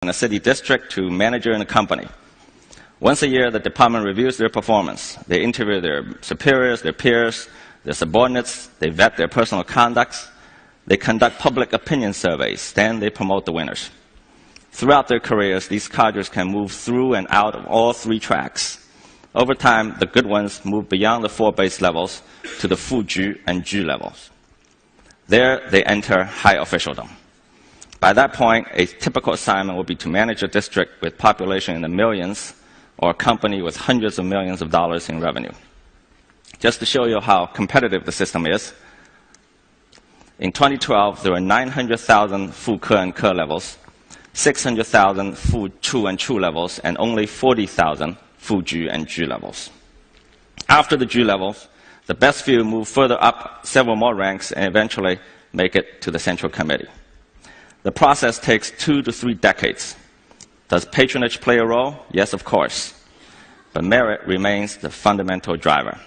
in a city district to manager in a company. Once a year, the department reviews their performance. They interview their superiors, their peers, their subordinates. They vet their personal conducts. They conduct public opinion surveys. Then they promote the winners. Throughout their careers, these cadres can move through and out of all three tracks. Over time, the good ones move beyond the four base levels to the Fuju and Ju levels. There, they enter high officialdom. By that point, a typical assignment would be to manage a district with population in the millions or a company with hundreds of millions of dollars in revenue. Just to show you how competitive the system is, in 2012, there were 900,000 Fu Ke and Ke levels, 600,000 Fu Chu and Chu levels, and only 40,000 Fu Ju and Ju levels. After the Ju levels, the best few move further up several more ranks and eventually make it to the Central Committee. The process takes 2 to 3 decades. Does patronage play a role? Yes, of course. But merit remains the fundamental driver.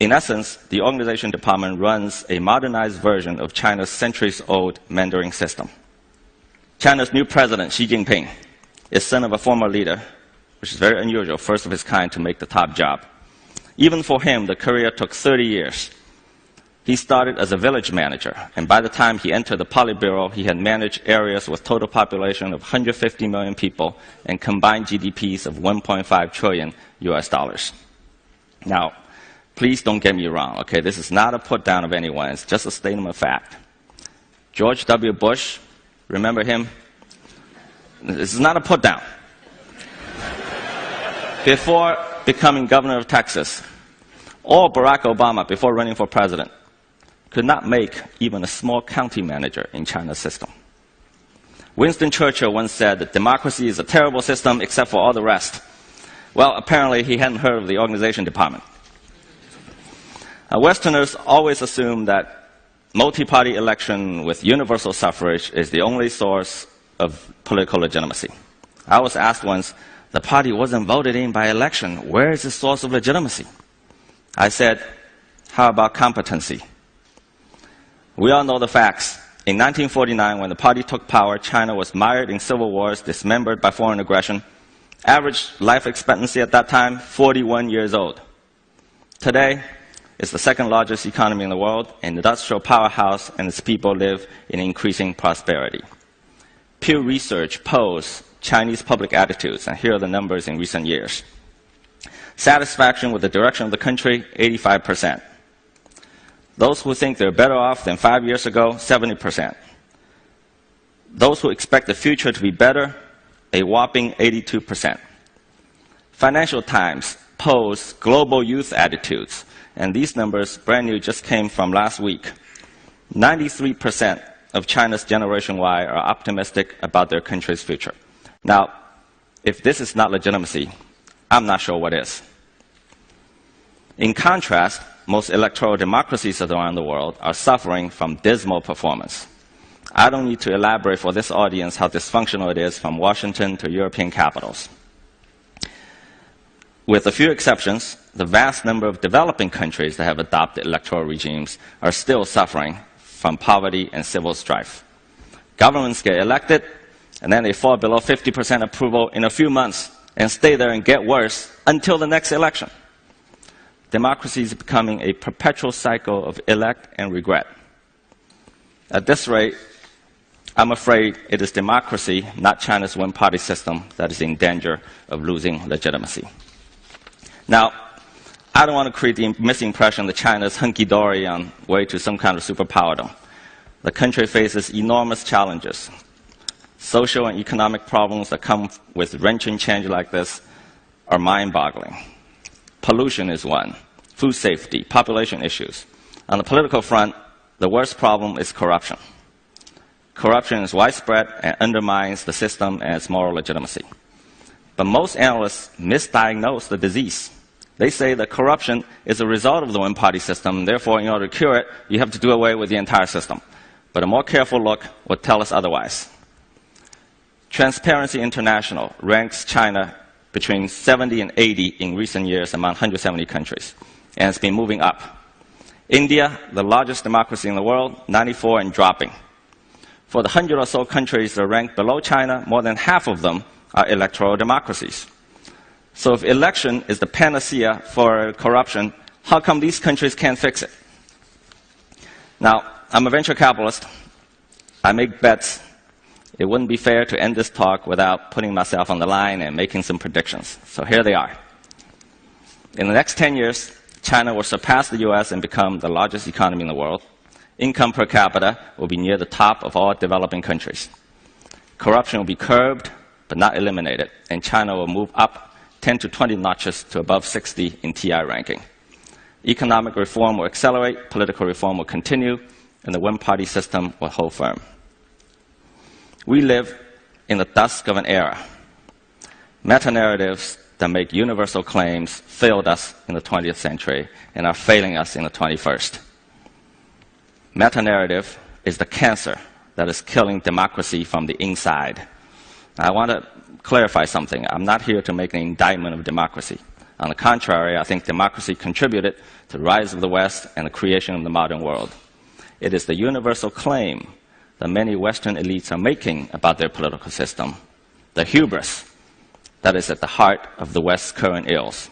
In essence, the organization department runs a modernized version of China's centuries-old Mandarin system. China's new president, Xi Jinping, is son of a former leader, which is very unusual, first of his kind to make the top job. Even for him, the career took 30 years. He started as a village manager, and by the time he entered the Politburo, he had managed areas with total population of 150 million people and combined GDPs of 1.5 trillion US dollars. Now, please don't get me wrong, okay? This is not a put down of anyone, it's just a statement of fact. George W. Bush, remember him? This is not a put down. Before becoming governor of Texas, or Barack Obama, before running for president, could not make even a small county manager in China's system. Winston Churchill once said that democracy is a terrible system except for all the rest. Well, apparently he hadn't heard of the organization department. Westerners always assume that multi-party election with universal suffrage is the only source of political legitimacy. I was asked once, the party wasn't voted in by election. Where is the source of legitimacy? I said, how about competency? We all know the facts. In 1949, when the party took power, China was mired in civil wars, dismembered by foreign aggression. Average life expectancy at that time, 41 years old. Today, it's the second largest economy in the world, an industrial powerhouse, and its people live in increasing prosperity. Pew Research polls Chinese public attitudes, and here are the numbers in recent years. Satisfaction with the direction of the country, 85%. Those who think they're better off than 5 years ago, 70%. Those who expect the future to be better, a whopping 82%. Financial Times polls global youth attitudes, and these numbers, brand new, just came from last week. 93% of China's Generation Y are optimistic about their country's future. Now, if this is not legitimacy, I'm not sure what is. In contrast, most electoral democracies around the world are suffering from dismal performance. I don't need to elaborate for this audience how dysfunctional it is from Washington to European capitals. With a few exceptions, the vast number of developing countries that have adopted electoral regimes are still suffering from poverty and civil strife. Governments get elected, and then they fall below 50% approval in a few months and stay there and get worse until the next election. Democracy is becoming a perpetual cycle of elect and regret. At this rate, I'm afraid it is democracy, not China's one-party system, that is in danger of losing legitimacy. Now, I don't want to create the misimpression that China is hunky-dory on way to some kind of superpowerdom. The country faces enormous challenges. Social and economic problems that come with wrenching change like this are mind-boggling. Pollution is one, food safety, population issues. On the political front, the worst problem is corruption. Corruption is widespread and undermines the system and its moral legitimacy. But most analysts misdiagnose the disease. They say that corruption is a result of the one-party system, and therefore, in order to cure it, you have to do away with the entire system. But a more careful look would tell us otherwise. Transparency International ranks China between 70 and 80 in recent years among 170 countries, and it's been moving up. India, the largest democracy in the world, 94 and dropping. For the 100 or so countries that are ranked below China, more than half of them are electoral democracies. So if election is the panacea for corruption, how come these countries can't fix it? Now, I'm a venture capitalist. I make bets. It wouldn't be fair to end this talk without putting myself on the line and making some predictions. So here they are. In the next 10 years, China will surpass the US and become the largest economy in the world. Income per capita will be near the top of all developing countries. Corruption will be curbed, but not eliminated, and China will move up 10 to 20 notches to above 60 in TI ranking. Economic reform will accelerate, political reform will continue, and the one-party system will hold firm. We live in the dusk of an era. Meta-narratives that make universal claims failed us in the 20th century and are failing us in the 21st. Meta-narrative is the cancer that is killing democracy from the inside. I want to clarify something. I'm not here to make an indictment of democracy. On the contrary, I think democracy contributed to the rise of the West and the creation of the modern world. It is the universal claim that many Western elites are making about their political system, the hubris that is at the heart of the West's current ills.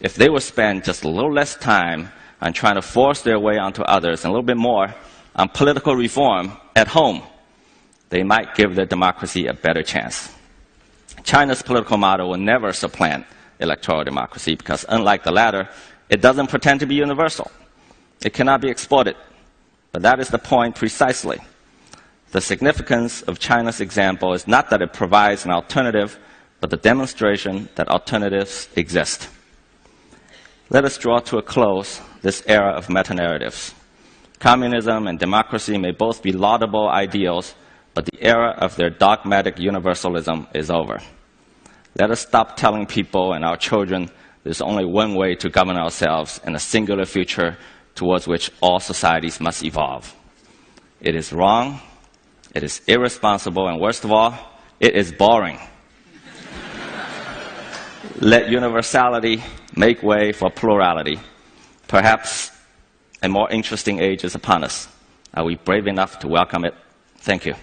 If they would spend just a little less time on trying to force their way onto others and a little bit more on political reform at home, they might give their democracy a better chance. China's political model will never supplant electoral democracy because, unlike the latter, it doesn't pretend to be universal. It cannot be exported. But that is the point precisely. The significance of China's example is not that it provides an alternative, but the demonstration that alternatives exist. Let us draw to a close this era of meta-narratives. Communism and democracy may both be laudable ideals, but the era of their dogmatic universalism is over. Let us stop telling people and our children there's only one way to govern ourselves in a singular future towards which all societies must evolve. It is wrong, it is irresponsible, and worst of all, it is boring. Let universality make way for plurality. Perhaps a more interesting age is upon us. Are we brave enough to welcome it? Thank you.